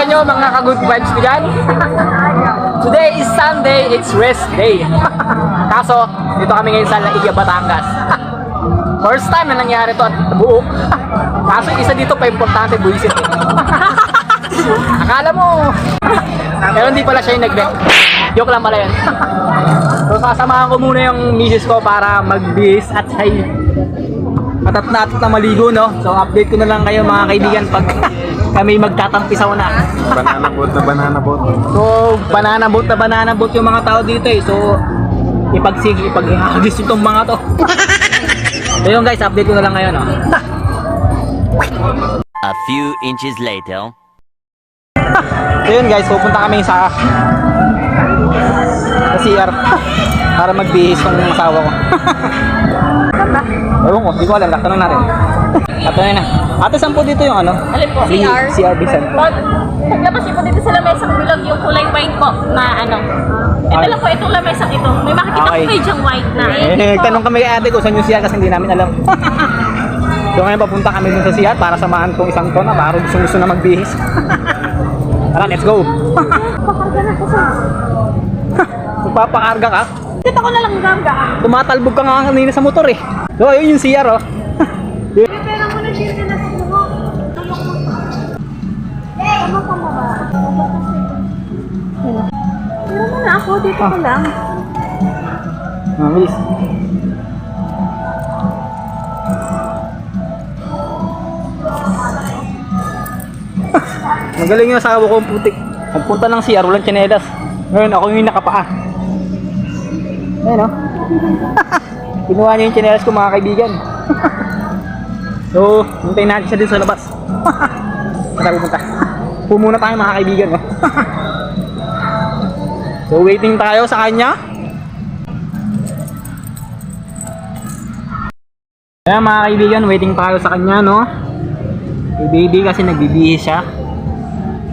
nyo mga ka-good vibes ko dyan. Today is Sunday, it's rest day. Kaso, dito kami ngayon sa Laiga, Batangas. First time na nangyari to at buo. Kaso isa dito pa importante, buisit. Akala mo. Pero hindi pala siya yung nag-bet. Joke lang pala yun. So sasamahan ko muna yung misis ko para mag-bis at ay atat na maligo, no? So update ko na lang kayo mga kaibigan pag kami magtatampisaw na. Banana boat na banana boat. So banana boat yung mga tao dito eh. So ipaghagis itong mga to. So yun guys, update ko na lang ngayon, no? A few inches later. So yun guys, pupunta kami sa CR para magbihis ng asawa ko. Ewan ko, di ko alam, laktanan natin. Laktanan na. Ate, saan po dito yung ano? Alin po? CR? CR Bisan. Paglabas po dito sa lamesang bilog, yung kulay white po na ano. Ito lang po, itong lamesang ito. May makikita Okay. po kayo dyang white na. Nagtanong kami kay ate ko saan yung CR kasi hindi namin alam. So ngayon papunta kami dun sa CR para samahan tong isang ton na para gusto na magbihis. Tara, let's go! Pakarga na po sa... Magpapakarga ka? Kita ko na lang gamga. Tumatalbog ka nga kanina sa motor eh. So ayun yung CR oh. Pera mo na siya na sa mo. Tulok mo. Tama ka mo ba? Pero mo na ako, dito ko lang. Bilis. Magaling yung asawa ko, putik. Nagpunta ng CR, walang tsinelas. Ngayon, ako yung nakapaa. Ayun, no? Kinuha niya yung tsinelas ko, mga kaibigan. So, hintayin natin siya din sa labas. Saan pupunta? Pumuna tayo, mga kaibigan, no? So, waiting tayo sa kanya. Ayan, mga kaibigan, waiting tayo sa kanya, no? Yung baby kasi nagbibihis siya.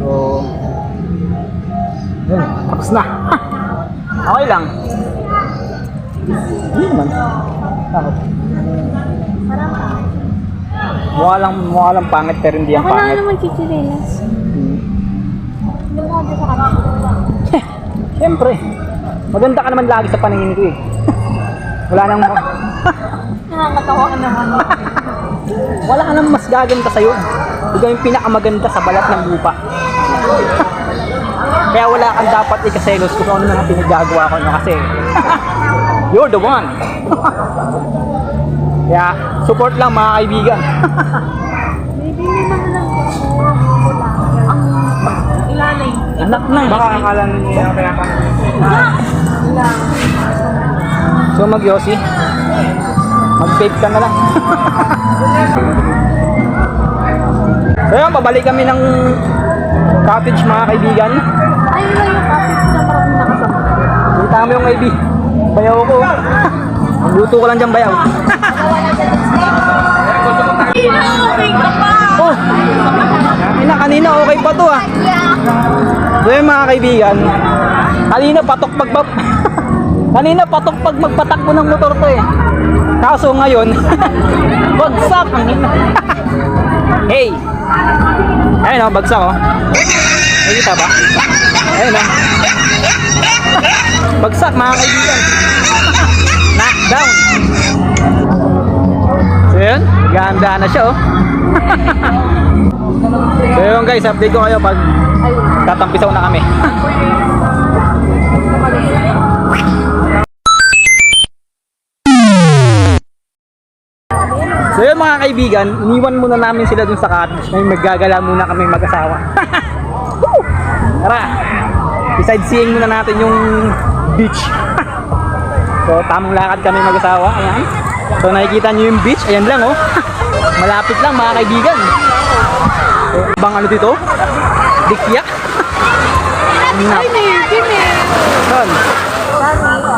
So, yun, tapos na. Okay lang. Hindi naman. Takot. Mukha lang pangit pero hindi ang Ako na pangit. naman chichirinas. Hindi mo ako sa kanila. Siyempre. Maganda ka naman lagi sa paningin ko eh. Wala nang Nakakatawa ka naman. wala ka nang mas gaganda sa'yo. Ikaw yung pinakamaganda sa balat ng lupa. Kaya wala kang dapat ikaselos kung ano na pinagagawa ko na kasi you're the one. Kaya support lang mga kaibigan. Baby, may mga lang po. Ilalay. Anak na. Baka akala niya kaya pa. So mag-yosi. Mag-vape ka na lang. So yun, pabalik kami ng cottage mga kaibigan. Ay, wala yung kapit na parang nakasama. Kita mo yung AB. Bayaw ko. Magluto ko lang dyan bayaw. Okay ka pa! Oh! Kanina okay pa to ah. So yun mga kaibigan. Kanina patok pag magpatakbo ng motor to eh. Kaso ngayon, bagsak ang ina. Hey! Ayun o, bagsak o. Nakikita ba? Ayun o. Bagsak mga kaibigan. Knockdown. So yun, ganda na siya o. So yun guys, update ko kayo pag tatampisaw na kami. So yun mga kaibigan, iniwan muna namin sila dun sa cottage. Ngayon maggagala muna kami mag-asawa. Tara, i-sightseeing muna natin yung beach. So tamang lakad kami mag-asawa, ayan. So nakikita nyo yung beach, ayan lang oh. Malapit lang mga kaibigan. So, bang ano dito? Dikyak. Ay, Son. Napaka.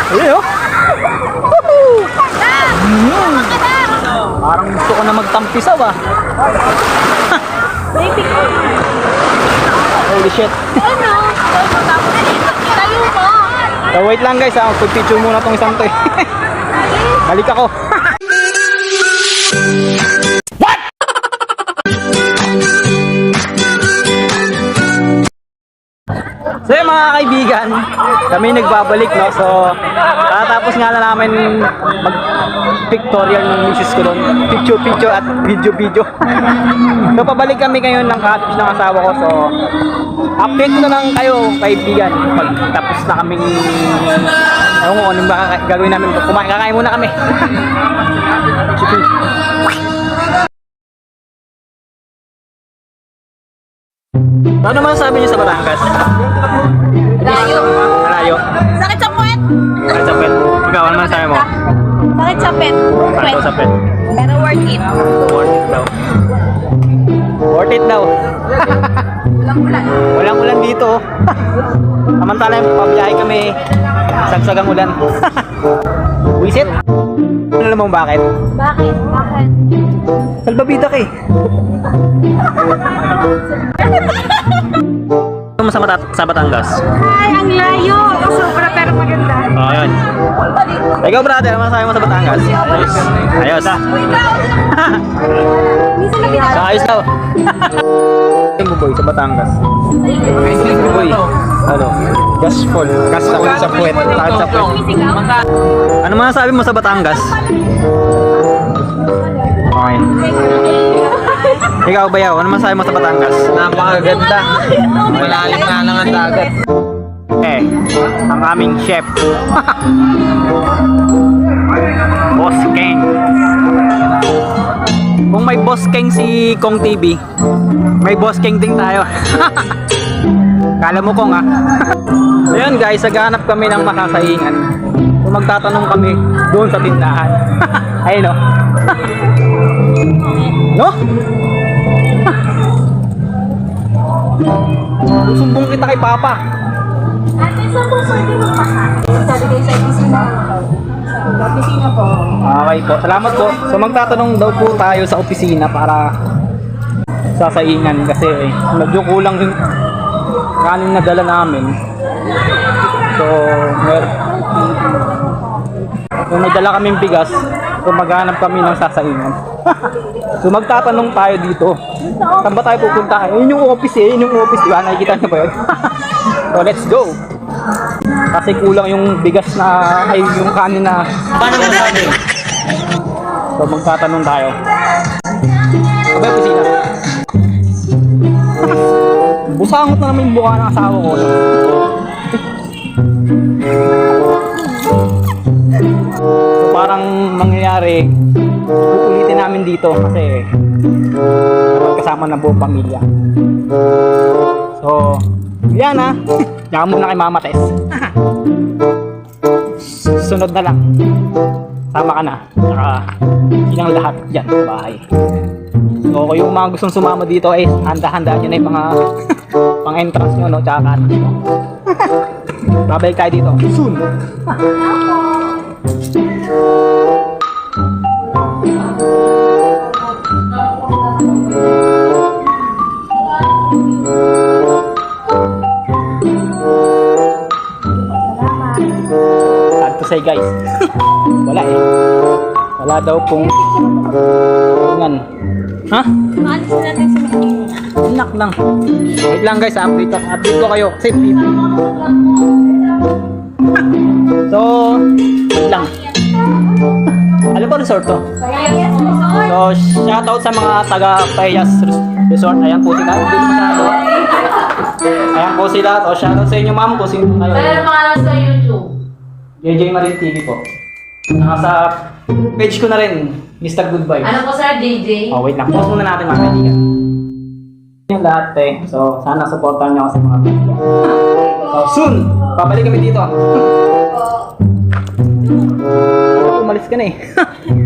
Ayun oh. Parang gusto ko na magtampisaw ah. Baby ko. Holy shit. Ano? Tayo mo. So wait lang guys ah, pag-picture muna tong isang to eh. Balik ako. What? So yun mga kaibigan, kami nagbabalik, no? So, tapos nga na namin mag-pictorial ng misis ko doon. Picture at video. So, pabalik kami ngayon ng cottage ng asawa ko. So, update ko na lang kayo, kaibigan. Pag tapos na kaming, ewan ko, anong ba gagawin namin? Kakain muna kami. Ano naman sabi niyo sa Batangas? Layo. Malayo. Sakit sa puwet. Sakit sa pet. Ikaw, ano naman sabi mo? Sakit sa pet. Sakit daw sa pet. Pero worth it. Worth it daw. Worth it daw. Walang ulan. Walang ulan dito. Samantala yung pabiyahe kami. Sagsagang ulan. Wisit? Alam mo bakit? Bakit? Salbabida ka eh. Ano mo sa Batangas? Ay, ang layo. Sobra pero maganda. Oo, yun. Ikaw brother, ano masasabi mo sa Batangas? Ayos. Minsan na pinag- Ayos daw. Tingin mo boy sa Batangas. Tingin mo boy. Ano? Gaspol. Sakit sa puwet. Sakit sa puwet. Ano masasabi mo sa Batangas? Okay. Ikaw Bayaw, ano masasabi mo sa Batangas? Napakaganda. Malalim na lang ang dagat. Ang aming chef. Boss King. Kung may Boss King si Kong TV, may Boss King din tayo. Kala mo Kong Ayun guys, naghahanap kami ng makasaingan. Kung magtatanong kami doon sa tindahan. Ayun no. No? Susumbong kita kay Papa. Ate, saan po pwede magpasa? Sabi kayo sa opisina. Sa opisina po. Okay po, salamat po. So magtatanong daw po tayo sa opisina para sasaingan kasi medyo kulang yung kanin na dala namin. So, may dala kaming bigas. So maghanap kami ng sasaingan. So magtatanong tayo dito. Saan ba tayo pupunta? Yun yung office yun yung office, di ba? Nakikita niyo ba yun? So let's go. Kasi kulang yung bigas na, ay yung kanin na. Paano ba namin? So magtatanong tayo. Ano ba yung opisina? Busangot na naman yung mukha ng asawa ko. So parang mangyayari, ulitin namin dito kasi kasama na buong pamilya. So, yan Diyan muna kay Mama Tess. Sunod na lang. Sama ka na. Saka, ilang lahat dyan sa bahay. So, kung yung mga gustong sumama dito ay handa-handaan nyo na yung mga pang-entrance nyo, no? Tsaka kanin nyo. Babalik tayo dito. Soon! Sad to say guys. Wala Wala daw pong ngan. Ha? Maalis na natin sa Manila. Inak lang. Wait lang guys, update ko kayo. Safe. So, wait lang. Ano ba resort to? So, shoutout sa mga taga Payas Resort. Ayan po sila. Hindi masyado. Ayan po sila. So, shoutout sa inyo ma'am kung sino kayo. Kaya mga sa YouTube. JJ Marin TV po. Nasa page ko na rin, Mr. Good Vibes. Ano po sir, JJ? Oh, wait lang. Pause muna natin mga kaibigan. Yung lahat So, sana supportan nyo ako sa mga kaibigan. So, soon! Babalik kami dito. Umalis ka na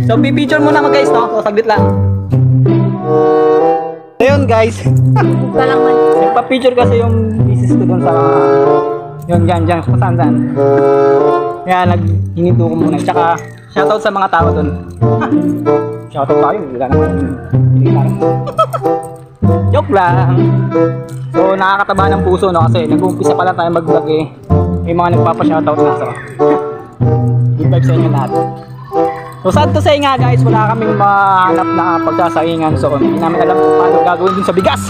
So, pipicture muna guys, no? So, saglit lang. So, yun guys. Ka lang man. Nagpa-picture kasi yung thesis ko dun sa yun, dyan, kung saan. Kaya hininto ko muna. Tsaka, shoutout sa mga tao dun. Shoutout tayo, wala naman. Joke lang. So, nakakataba ng puso, no? Kasi nag-uumpisa pa lang tayo mag-vlog may mga nagpapa-shoutout na. So, good vibes sa inyo lahat. So, sad to say nga guys, wala kaming mahanap na pagsasaingan. So, hindi namin alam kung paano gagawin dun sa bigas.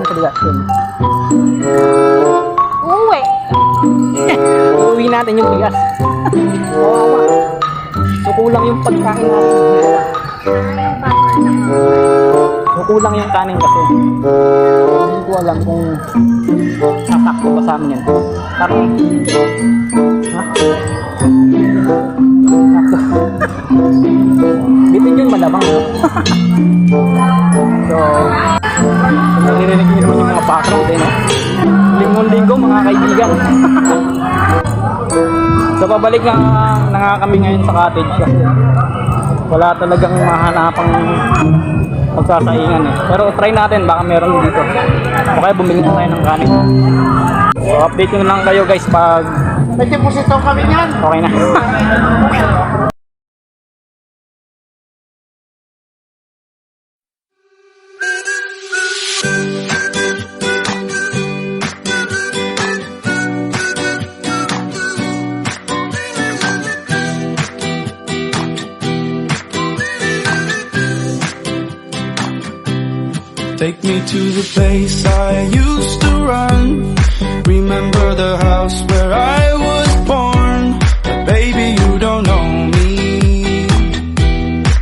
Sa bigas, yun. kanin kasi. Hindi ko alam kung sasakto ba sa amin yan. Tara. Ha? Sakto. Bitin yun malabang. So, naririnig nyo naman yung mga background eh, no? Linggo-linggo mga kaibigan. So, pabalik na nga kami ngayon sa cottage kasi wala talagang mahanapang magsasaingan eh. Pero try natin, baka meron dito. O kaya bumili na tayo ng kanin. So, update nyo lang kayo guys pag May deposito kami niyan. okay na. Take me to the place I used to run. Remember the house where I was born. But baby, you don't know me.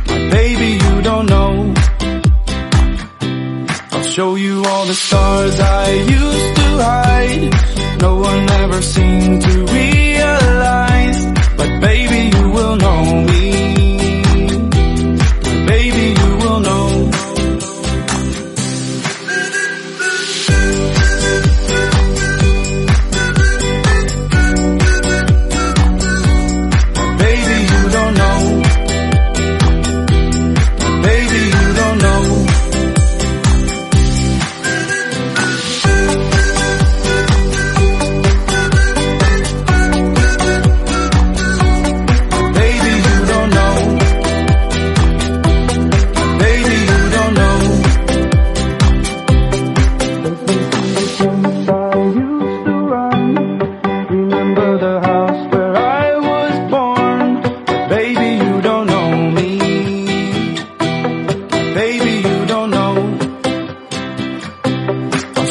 But baby, you don't know. I'll show you all the stars I used to hide. No one ever seemed to realize. But baby, you will know me. But baby, you will know.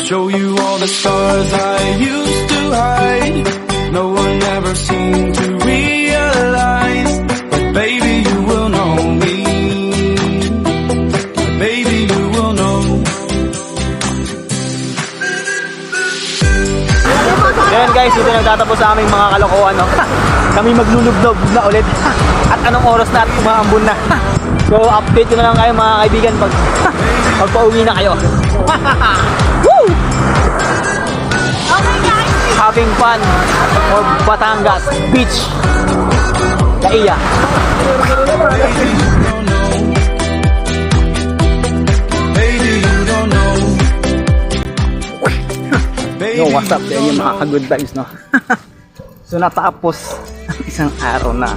Show you all the stars I used to hide. No one ever seemed to realize. But baby, you will know me. But baby, you will know. Ayan guys, dito nagtatapos sa aming mga kalokohan, no? Kami maglulublob na ulit. At anong oras na at umaambon na. So update ko na lang kayo mga kaibigan pag pauwi na kayo. Woo! Having fun for Batangas Beach. Kaiya. Yo, what's up? Yan yung mga ka-good vibes, no? So natapos ang isang araw na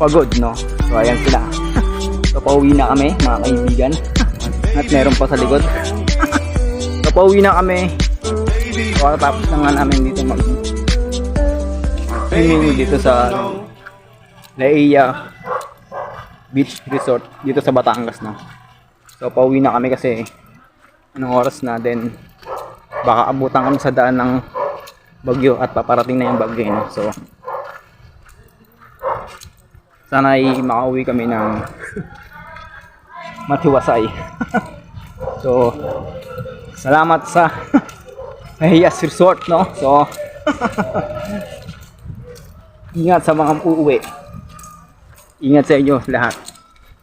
pagod, no? So ayan sila. So pauwi na kami mga kaibigan. At meron pa sa likod. So pauwi na kami. So tapos na nga namin dito swimming dito sa Laia Beach Resort dito sa Batangas, no? So pauwi na kami kasi anong oras na din baka abutan kami sa daan ng bagyo at paparating na yung bagyo, no? So sana ay makauwi kami ng matiwasay. So salamat sa Lahias Resort, no? So ingat sa mga uuwi. Ingat sa inyo lahat.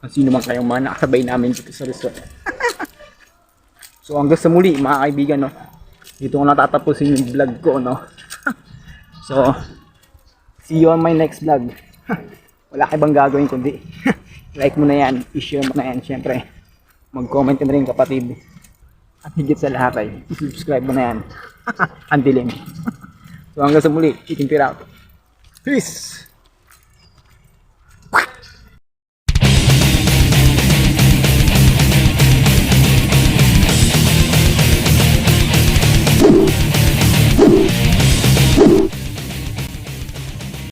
Kung sino man kayong mga nakasabay namin dito sa resort. So hanggang sa muli mga kaibigan, no? Dito ko natatapusin yung vlog ko, no? So see you on my next vlog. Wala kayo bang gagawin kundi like mo na yan, i-share mo na yan, syempre mag-comment ka na rin kapatid, at higit sa lahat ay i-subscribe mo na yan. Ang dilim. So hanggang sa muli, eating it out. Peace!